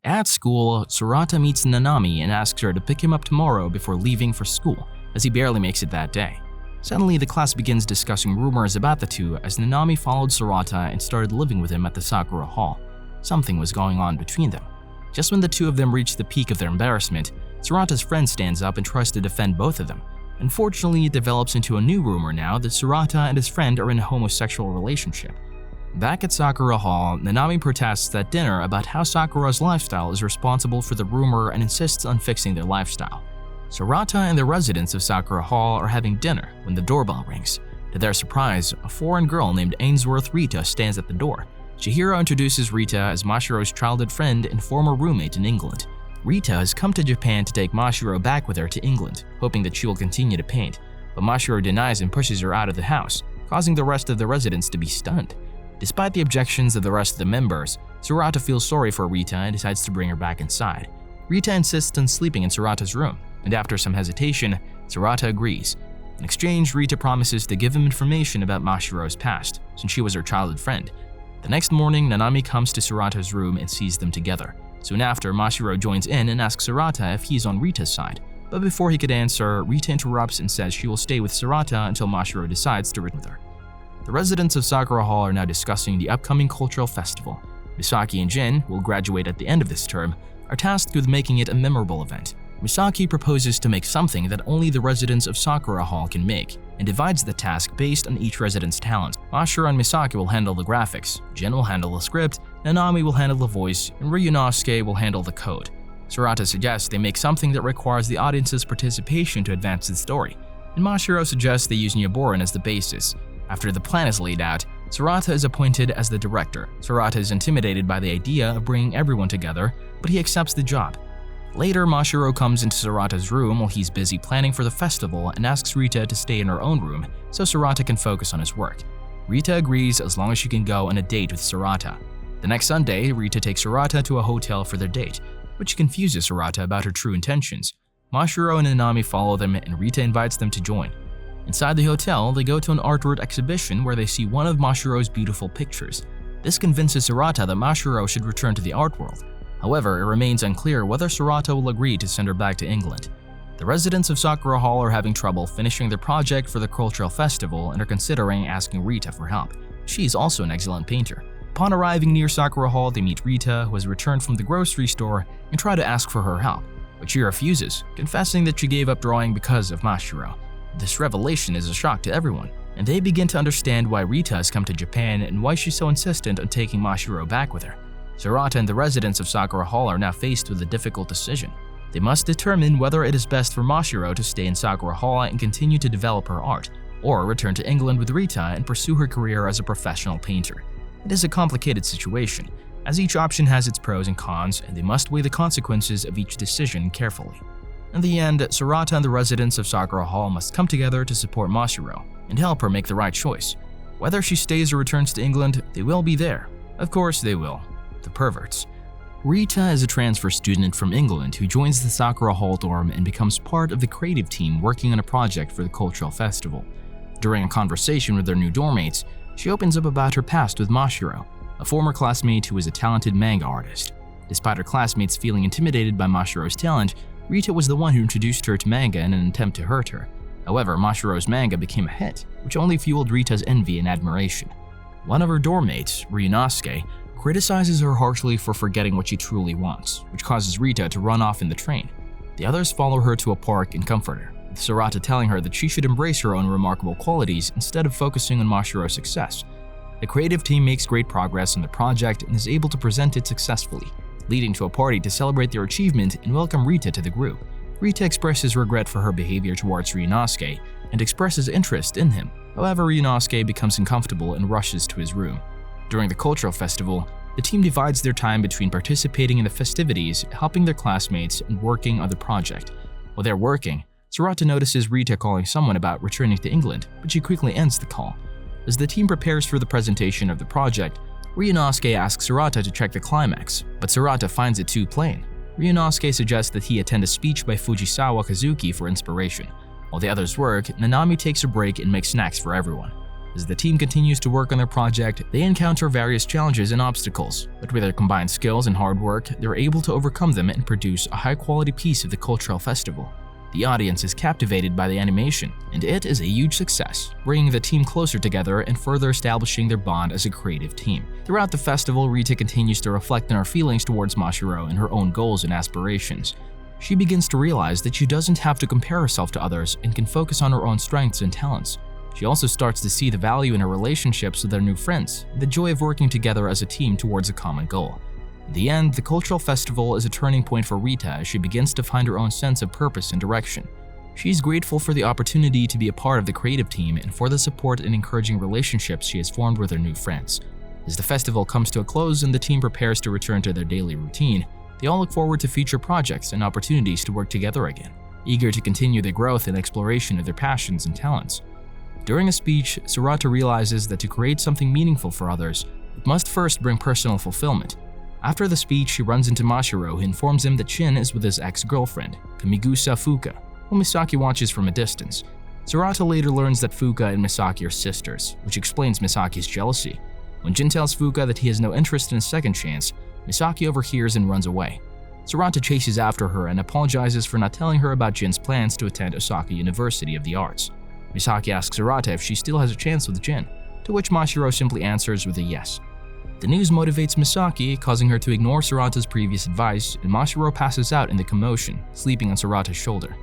At school, Sorata meets Nanami and asks her to pick him up tomorrow before leaving for school, as he barely makes it that day. Suddenly, the class begins discussing rumors about the two as Nanami followed Sorata and started living with him at the Sakura Hall. Something was going on between them. Just when the two of them reach the peak of their embarrassment, Sorata's friend stands up and tries to defend both of them. Unfortunately, it develops into a new rumor now that Sorata and his friend are in a homosexual relationship. Back at Sakura Hall, Nanami protests at dinner about how Sakura's lifestyle is responsible for the rumor and insists on fixing their lifestyle. Sorata and the residents of Sakura Hall are having dinner when the doorbell rings. To their surprise, a foreign girl named Ainsworth Rita stands at the door. Chihiro introduces Rita as Mashiro's childhood friend and former roommate in England. Rita has come to Japan to take Mashiro back with her to England, hoping that she will continue to paint, but Mashiro denies and pushes her out of the house, causing the rest of the residents to be stunned. Despite the objections of the rest of the members, Sorata feels sorry for Rita and decides to bring her back inside. Rita insists on sleeping in Sorata's room, and after some hesitation, Sorata agrees. In exchange, Rita promises to give him information about Mashiro's past, since she was her childhood friend. The next morning, Nanami comes to Sorata's room and sees them together. Soon after, Mashiro joins in and asks Sorata if he's on Rita's side. But before he could answer, Rita interrupts and says she will stay with Sorata until Mashiro decides to return with her. The residents of Sakura Hall are now discussing the upcoming cultural festival. Misaki and Jin, who will graduate at the end of this term, are tasked with making it a memorable event. Misaki proposes to make something that only the residents of Sakura Hall can make, and divides the task based on each resident's talent. Mashiro and Misaki will handle the graphics, Jin will handle the script, Nanami will handle the voice, and Ryunosuke will handle the code. Sorata suggests they make something that requires the audience's participation to advance the story, and Mashiro suggests they use Nyaboran as the basis. After the plan is laid out, Sorata is appointed as the director. Sorata is intimidated by the idea of bringing everyone together, but he accepts the job. Later, Mashiro comes into Sorata's room while he's busy planning for the festival and asks Rita to stay in her own room so Sorata can focus on his work. Rita agrees as long as she can go on a date with Sorata. The next Sunday, Rita takes Sorata to a hotel for their date, which confuses Sorata about her true intentions. Mashiro and Nanami follow them and Rita invites them to join. Inside the hotel, they go to an artwork exhibition where they see one of Mashiro's beautiful pictures. This convinces Sorata that Mashiro should return to the art world. However, it remains unclear whether Sorata will agree to send her back to England. The residents of Sakura Hall are having trouble finishing their project for the cultural festival and are considering asking Rita for help. She is also an excellent painter. Upon arriving near Sakura Hall, they meet Rita, who has returned from the grocery store, and try to ask for her help, but she refuses, confessing that she gave up drawing because of Mashiro. This revelation is a shock to everyone, and they begin to understand why Rita has come to Japan and why she's so insistent on taking Mashiro back with her. Sorata and the residents of Sakura Hall are now faced with a difficult decision. They must determine whether it is best for Mashiro to stay in Sakura Hall and continue to develop her art, or return to England with Rita and pursue her career as a professional painter. It is a complicated situation, as each option has its pros and cons, and they must weigh the consequences of each decision carefully. In the end, Sorata and the residents of Sakura Hall must come together to support Mashiro and help her make the right choice. Whether she stays or returns to England, they will be there. Of course they will. The perverts. Rita is a transfer student from England who joins the Sakura Hall dorm and becomes part of the creative team working on a project for the cultural festival. During a conversation with their new dormmates, she opens up about her past with Mashiro, a former classmate who is a talented manga artist. Despite her classmates feeling intimidated by Mashiro's talent, Rita was the one who introduced her to manga in an attempt to hurt her. However, Mashiro's manga became a hit, which only fueled Rita's envy and admiration. One of her dormmates, Ryunosuke, criticizes her harshly for forgetting what she truly wants, which causes Rita to run off in the train. The others follow her to a park and comfort her, with Sorata telling her that she should embrace her own remarkable qualities instead of focusing on Mashiro's success. The creative team makes great progress on the project and is able to present it successfully, leading to a party to celebrate their achievement and welcome Rita to the group. Rita expresses regret for her behavior towards Ryunosuke and expresses interest in him. However, Ryunosuke becomes uncomfortable and rushes to his room. During the cultural festival, the team divides their time between participating in the festivities, helping their classmates, and working on the project. While they're working, Sorata notices Rita calling someone about returning to England, but she quickly ends the call. As the team prepares for the presentation of the project, Ryunosuke asks Sorata to check the climax, but Sorata finds it too plain. Ryunosuke suggests that he attend a speech by Fujisawa Kazuki for inspiration. While the others work, Nanami takes a break and makes snacks for everyone. As the team continues to work on their project, they encounter various challenges and obstacles, but with their combined skills and hard work, they're able to overcome them and produce a high-quality piece of the cultural festival. The audience is captivated by the animation, and it is a huge success, bringing the team closer together and further establishing their bond as a creative team. Throughout the festival, Rita continues to reflect on her feelings towards Mashiro and her own goals and aspirations. She begins to realize that she doesn't have to compare herself to others and can focus on her own strengths and talents. She also starts to see the value in her relationships with her new friends, and the joy of working together as a team towards a common goal. In the end, the cultural festival is a turning point for Rita as she begins to find her own sense of purpose and direction. She's grateful for the opportunity to be a part of the creative team and for the support and encouraging relationships she has formed with her new friends. As the festival comes to a close and the team prepares to return to their daily routine, they all look forward to future projects and opportunities to work together again, eager to continue the growth and exploration of their passions and talents. During a speech, Sorata realizes that to create something meaningful for others, it must first bring personal fulfillment. After the speech, she runs into Mashiro, who informs him that Shin is with his ex-girlfriend, Kamigusa Fuka, who Misaki watches from a distance. Sorata later learns that Fuka and Misaki are sisters, which explains Misaki's jealousy. When Jin tells Fuka that he has no interest in a second chance, Misaki overhears and runs away. Sorata chases after her and apologizes for not telling her about Jin's plans to attend Osaka University of the Arts. Misaki asks Sorata if she still has a chance with Jin, to which Mashiro simply answers with a yes. The news motivates Misaki, causing her to ignore Sorata's previous advice, and Mashiro passes out in the commotion, sleeping on Sorata's shoulder.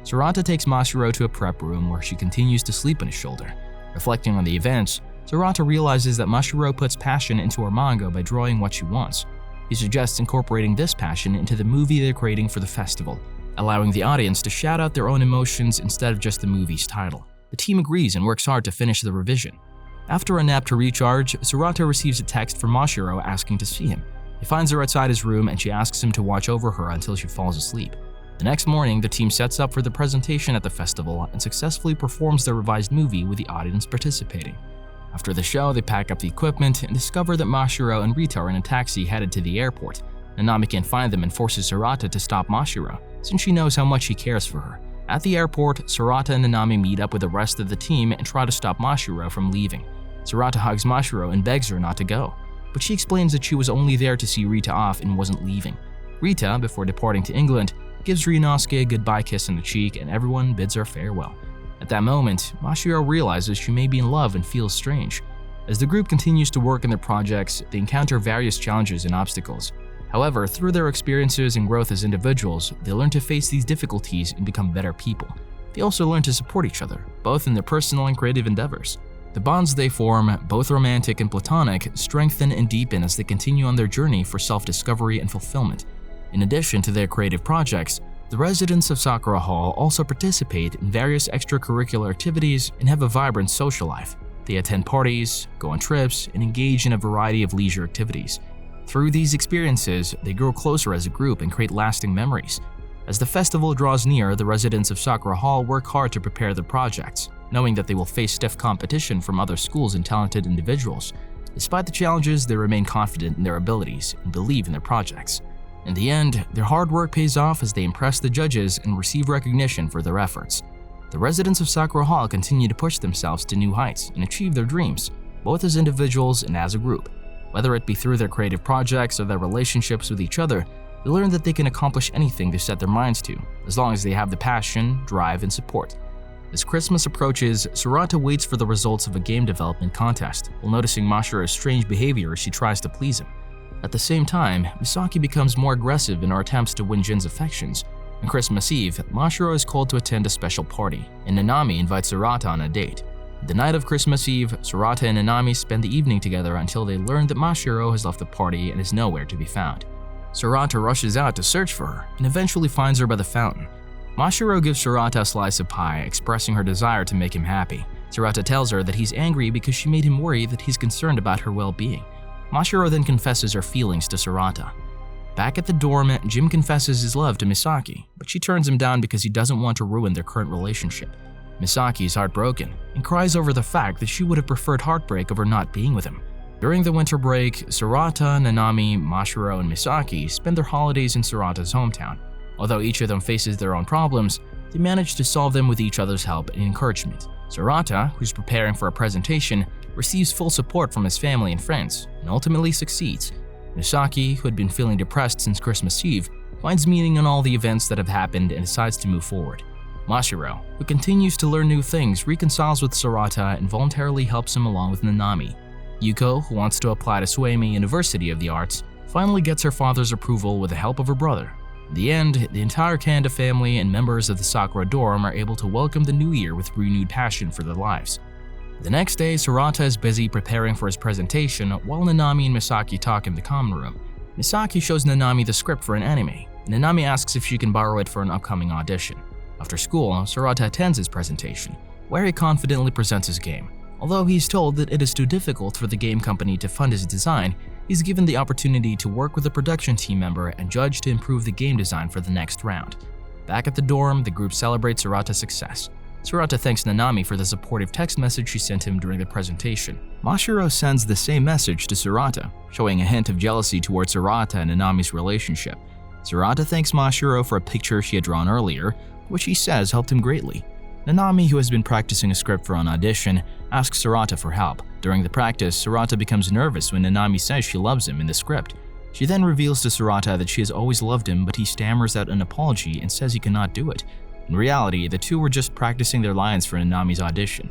Sorata takes Mashiro to a prep room where she continues to sleep on his shoulder. Reflecting on the events, Sorata realizes that Mashiro puts passion into her manga by drawing what she wants. He suggests incorporating this passion into the movie they're creating for the festival, allowing the audience to shout out their own emotions instead of just the movie's title. The team agrees and works hard to finish the revision. After a nap to recharge, Sorata receives a text from Mashiro asking to see him. He finds her outside his room and she asks him to watch over her until she falls asleep. The next morning, the team sets up for the presentation at the festival and successfully performs their revised movie with the audience participating. After the show, they pack up the equipment and discover that Mashiro and Rita are in a taxi headed to the airport. Nanami can't find them and forces Sorata to stop Mashiro, since she knows how much he cares for her. At the airport, Sorata and Nanami meet up with the rest of the team and try to stop Mashiro from leaving. Sorata hugs Mashiro and begs her not to go, but she explains that she was only there to see Rita off and wasn't leaving. Rita, before departing to England, gives Ryunosuke a goodbye kiss on the cheek and everyone bids her farewell. At that moment, Mashiro realizes she may be in love and feels strange. As the group continues to work on their projects, they encounter various challenges and obstacles. However, through their experiences and growth as individuals, they learn to face these difficulties and become better people. They also learn to support each other, both in their personal and creative endeavors. The bonds they form, both romantic and platonic, strengthen and deepen as they continue on their journey for self-discovery and fulfillment. In addition to their creative projects, the residents of Sakura Hall also participate in various extracurricular activities and have a vibrant social life. They attend parties, go on trips, and engage in a variety of leisure activities. Through these experiences, they grow closer as a group and create lasting memories. As the festival draws near, the residents of Sakura Hall work hard to prepare their projects, knowing that they will face stiff competition from other schools and talented individuals. Despite the challenges, they remain confident in their abilities and believe in their projects. In the end, their hard work pays off as they impress the judges and receive recognition for their efforts. The residents of Sakura Hall continue to push themselves to new heights and achieve their dreams, both as individuals and as a group. Whether it be through their creative projects or their relationships with each other, they learn that they can accomplish anything they set their minds to, as long as they have the passion, drive, and support. As Christmas approaches, Sorata waits for the results of a game development contest, while noticing Mashiro's strange behavior as she tries to please him. At the same time, Misaki becomes more aggressive in her attempts to win Jin's affections. On Christmas Eve, Mashiro is called to attend a special party, and Nanami invites Sorata on a date. The night of Christmas Eve, Sorata and Nanami spend the evening together until they learn that Mashiro has left the party and is nowhere to be found. Sorata rushes out to search for her and eventually finds her by the fountain. Mashiro gives Sorata a slice of pie, expressing her desire to make him happy. Sorata tells her that he's angry because she made him worry that he's concerned about her well-being. Mashiro then confesses her feelings to Sorata. Back at the dorm, Jim confesses his love to Misaki, but she turns him down because he doesn't want to ruin their current relationship. Misaki is heartbroken and cries over the fact that she would have preferred heartbreak over not being with him. During the winter break, Sorata, Nanami, Mashiro, and Misaki spend their holidays in Sorata's hometown. Although each of them faces their own problems, they manage to solve them with each other's help and encouragement. Sorata, who's preparing for a presentation, receives full support from his family and friends and ultimately succeeds. Misaki, who had been feeling depressed since Christmas Eve, finds meaning in all the events that have happened and decides to move forward. Mashiro, who continues to learn new things, reconciles with Sorata and voluntarily helps him along with Nanami. Yuko, who wants to apply to Suemi University of the Arts, finally gets her father's approval with the help of her brother. In the end, the entire Kanda family and members of the Sakura dorm are able to welcome the new year with renewed passion for their lives. The next day, Sorata is busy preparing for his presentation while Nanami and Misaki talk in the common room. Misaki shows Nanami the script for an anime, and Nanami asks if she can borrow it for an upcoming audition. After school, Sorata attends his presentation, where he confidently presents his game. Although he's told that it is too difficult for the game company to fund his design, he's given the opportunity to work with a production team member and judge to improve the game design for the next round. Back at the dorm, the group celebrates Sorata's success. Sorata thanks Nanami for the supportive text message she sent him during the presentation. Mashiro sends the same message to Sorata, showing a hint of jealousy towards Sorata and Nanami's relationship. Sorata thanks Mashiro for a picture she had drawn earlier, which he says helped him greatly. Nanami, who has been practicing a script for an audition, asks Sorata for help. During the practice, Sorata becomes nervous when Nanami says she loves him in the script. She then reveals to Sorata that she has always loved him, but he stammers out an apology and says he cannot do it. In reality, the two were just practicing their lines for Nanami's audition.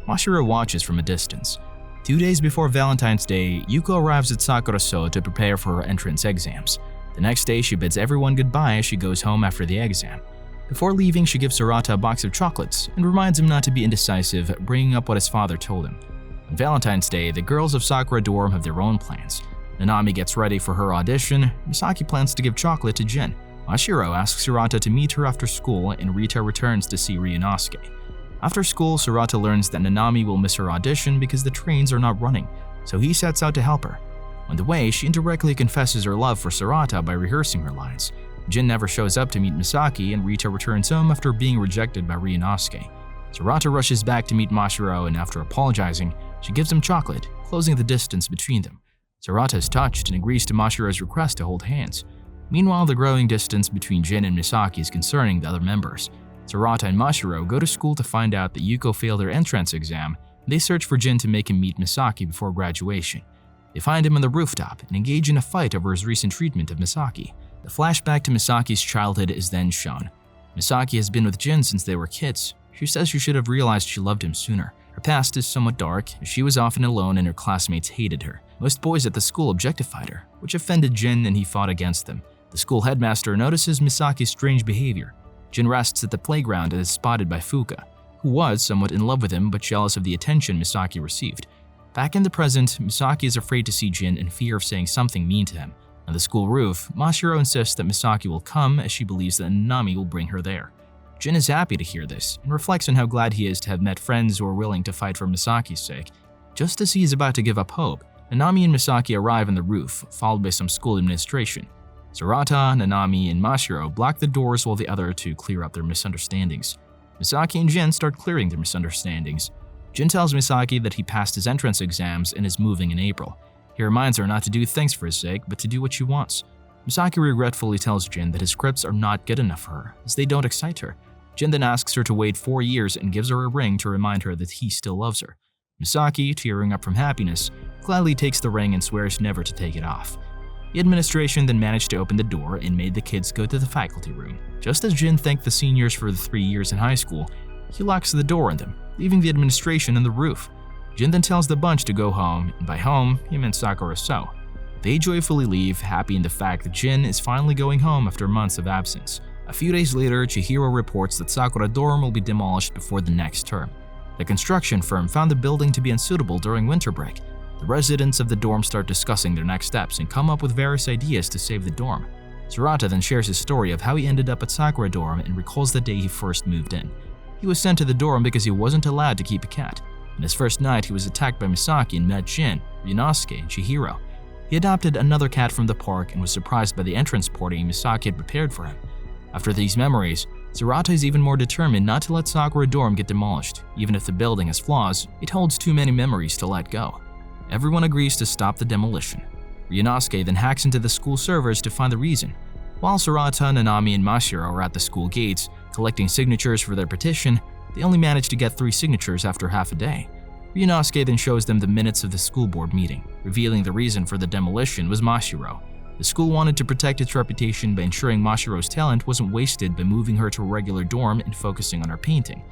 Mashiro watches from a distance. 2 days before Valentine's Day, Yuko arrives at Sakura-so to prepare for her entrance exams. The next day, she bids everyone goodbye as she goes home after the exam. Before leaving, she gives Sorata a box of chocolates and reminds him not to be indecisive, bringing up what his father told him. On Valentine's Day, the girls of Sakura dorm have their own plans. Nanami gets ready for her audition. Misaki plans to give chocolate to Jin. Mashiro asks Sorata to meet her after school, and Rita returns to see Ryunosuke. After school, Sorata learns that Nanami will miss her audition because the trains are not running, so he sets out to help her. On the way, she indirectly confesses her love for Sorata by rehearsing her lines. Jin never shows up to meet Misaki, and Rita returns home after being rejected by Ryunosuke. Sorata rushes back to meet Mashiro, and after apologizing, she gives him chocolate, closing the distance between them. Sorata is touched and agrees to Mashiro's request to hold hands. Meanwhile, the growing distance between Jin and Misaki is concerning the other members. Sorata and Mashiro go to school to find out that Yuko failed her entrance exam, and they search for Jin to make him meet Misaki before graduation. They find him on the rooftop and engage in a fight over his recent treatment of Misaki. The flashback to Misaki's childhood is then shown. Misaki has been with Jin since they were kids. She says she should have realized she loved him sooner. Her past is somewhat dark, as she was often alone and her classmates hated her. Most boys at the school objectified her, which offended Jin, and he fought against them. The school headmaster notices Misaki's strange behavior. Jin rests at the playground and is spotted by Fuka, who was somewhat in love with him but jealous of the attention Misaki received. Back in the present, Misaki is afraid to see Jin in fear of saying something mean to him. On the school roof, Mashiro insists that Misaki will come as she believes that Nanami will bring her there. Jin is happy to hear this and reflects on how glad he is to have met friends who are willing to fight for Misaki's sake. Just as he is about to give up hope, Nanami and Misaki arrive on the roof, followed by some school administration. Sorata, Nanami, and Mashiro block the doors while the other two clear up their misunderstandings. Misaki and Jin start clearing their misunderstandings. Jin tells Misaki that he passed his entrance exams and is moving in April. He reminds her not to do things for his sake, but to do what she wants. Misaki regretfully tells Jin that his scripts are not good enough for her, as they don't excite her. Jin then asks her to wait 4 years and gives her a ring to remind her that he still loves her. Misaki, tearing up from happiness, gladly takes the ring and swears never to take it off. The administration then managed to open the door and made the kids go to the faculty room. Just as Jin thanked the seniors for the 3 years in high school, he locks the door on them, leaving the administration on the roof. Jin then tells the bunch to go home, and by home, he meant Sakura-so. They joyfully leave, happy in the fact that Jin is finally going home after months of absence. A few days later, Chihiro reports that Sakura dorm will be demolished before the next term. The construction firm found the building to be unsuitable during winter break. The residents of the dorm start discussing their next steps and come up with various ideas to save the dorm. Sorata then shares his story of how he ended up at Sakura dorm and recalls the day he first moved in. He was sent to the dorm because he wasn't allowed to keep a cat. On his first night, he was attacked by Misaki and met Jin, Ryunosuke, and Chihiro. He adopted another cat from the park and was surprised by the entrance party Misaki had prepared for him. After these memories, Sorata is even more determined not to let Sakura dorm get demolished. Even if the building has flaws, it holds too many memories to let go. Everyone agrees to stop the demolition. Ryunosuke then hacks into the school servers to find the reason. While Sorata, Nanami, and Mashiro are at the school gates, collecting signatures for their petition, They only managed to get 3 signatures after half a day. Ryunosuke then shows them the minutes of the school board meeting, revealing the reason for the demolition was Mashiro. The school wanted to protect its reputation by ensuring Mashiro's talent wasn't wasted by moving her to a regular dorm and focusing on her painting.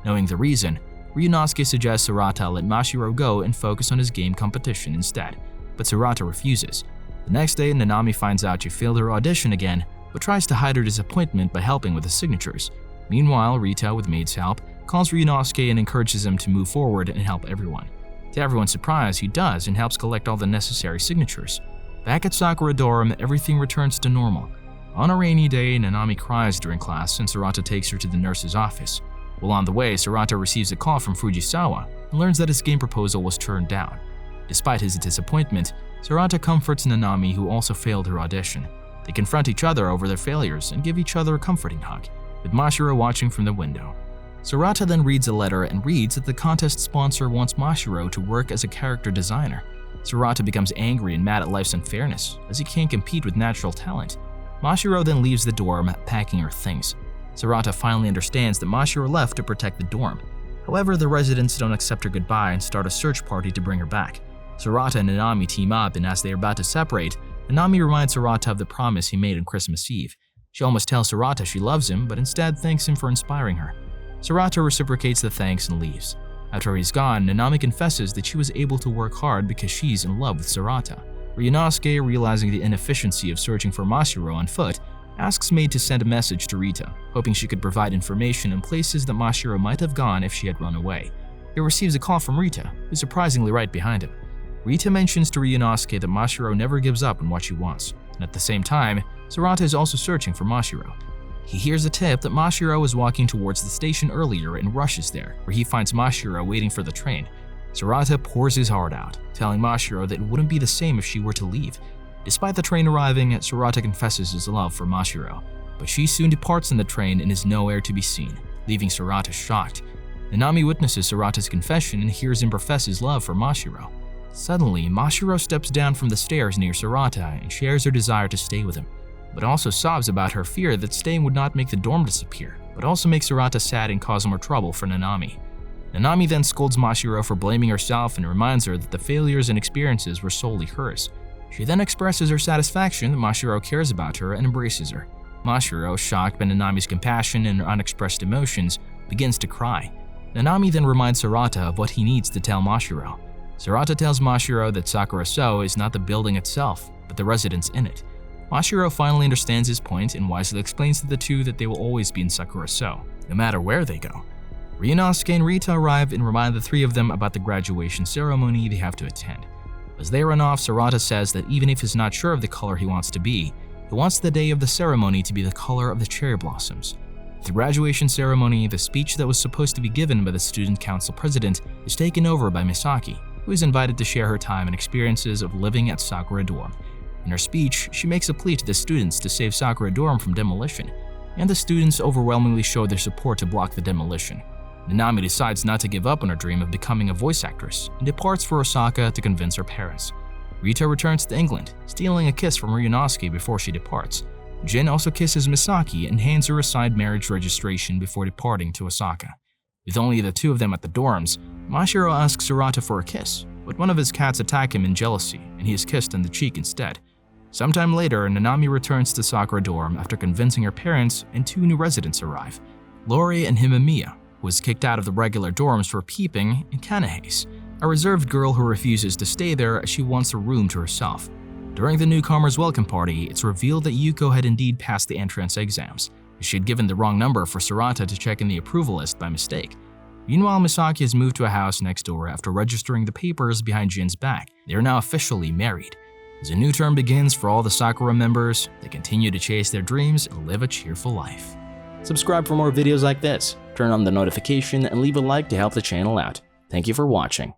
Knowing the reason, Ryunosuke suggests Sorata let Mashiro go and focus on his game competition instead, but Sorata refuses. The next day, Nanami finds out she failed her audition again, but tries to hide her disappointment by helping with the signatures. Meanwhile, Rita, with Maid's help, calls Ryunosuke and encourages him to move forward and help everyone. To everyone's surprise, he does and helps collect all the necessary signatures. Back at Sakura dorm, everything returns to normal. On a rainy day, Nanami cries during class and Sorata takes her to the nurse's office. While on the way, Sorata receives a call from Fujisawa and learns that his game proposal was turned down. Despite his disappointment, Sorata comforts Nanami, who also failed her audition. They confront each other over their failures and give each other a comforting hug, with Mashiro watching from the window. Sorata then reads a letter and reads that the contest sponsor wants Mashiro to work as a character designer. Sorata becomes angry and mad at life's unfairness, as he can't compete with natural talent. Mashiro then leaves the dorm, packing her things. Sorata finally understands that Mashiro left to protect the dorm. However, the residents don't accept her goodbye and start a search party to bring her back. Sorata and Nanami team up, and as they are about to separate, Nanami reminds Sorata of the promise he made on Christmas Eve. She almost tells Sorata she loves him, but instead thanks him for inspiring her. Sorata reciprocates the thanks and leaves. After he's gone, Nanami confesses that she was able to work hard because she's in love with Sorata. Ryunosuke, realizing the inefficiency of searching for Mashiro on foot, asks Maid to send a message to Rita, hoping she could provide information in places that Mashiro might have gone if she had run away. He receives a call from Rita, who's surprisingly right behind him. Rita mentions to Ryunosuke that Mashiro never gives up on what she wants, and at the same time, Sorata is also searching for Mashiro. He hears a tip that Mashiro was walking towards the station earlier and rushes there, where he finds Mashiro waiting for the train. Sorata pours his heart out, telling Mashiro that it wouldn't be the same if she were to leave. Despite the train arriving, Sorata confesses his love for Mashiro, but she soon departs in the train and is nowhere to be seen, leaving Sorata shocked. Nanami witnesses Sorata's confession and hears him profess his love for Mashiro. Suddenly, Mashiro steps down from the stairs near Sorata and shares her desire to stay with him, but also sobs about her fear that staying would not make the dorm disappear, but also make Sorata sad and cause more trouble for Nanami. Nanami then scolds Mashiro for blaming herself and reminds her that the failures and experiences were solely hers. She then expresses her satisfaction that Mashiro cares about her and embraces her. Mashiro, shocked by Nanami's compassion and her unexpressed emotions, begins to cry. Nanami then reminds Sorata of what he needs to tell Mashiro. Sorata tells Mashiro that Sakura So is not the building itself, but the residents in it. Mashiro finally understands his point and wisely explains to the two that they will always be in Sakura So, no matter where they go. Ryunosuke and Rita arrive and remind the three of them about the graduation ceremony they have to attend. As they run off, Sorata says that even if he's not sure of the color he wants to be, he wants the day of the ceremony to be the color of the cherry blossoms. At the graduation ceremony, the speech that was supposed to be given by the student council president is taken over by Misaki, who is invited to share her time and experiences of living at Sakura Dorm. In her speech, she makes a plea to the students to save Sakura Dorm from demolition, and the students overwhelmingly show their support to block the demolition. Nanami decides not to give up on her dream of becoming a voice actress and departs for Osaka to convince her parents. Rita returns to England, stealing a kiss from Ryunosuke before she departs. Jin also kisses Misaki and hands her a signed marriage registration before departing to Osaka. With only the two of them at the dorms, Mashiro asks Sorata for a kiss, but one of his cats attack him in jealousy and he is kissed on the cheek instead. Sometime later, Nanami returns to Sakura Dorm after convincing her parents, and two new residents arrive: Lori and Himamiya, who was kicked out of the regular dorms for peeping, and Kanahase, a reserved girl who refuses to stay there as she wants a room to herself. During the newcomers' welcome party, it's revealed that Yuko had indeed passed the entrance exams. She had given the wrong number for Sorata to check in the approval list by mistake. Meanwhile, Misaki has moved to a house next door after registering the papers behind Jin's back. They are now officially married. As a new term begins for all the Sakura members, they continue to chase their dreams and live a cheerful life. Subscribe for more videos like this, turn on the notification, and leave a like to help the channel out. Thank you for watching.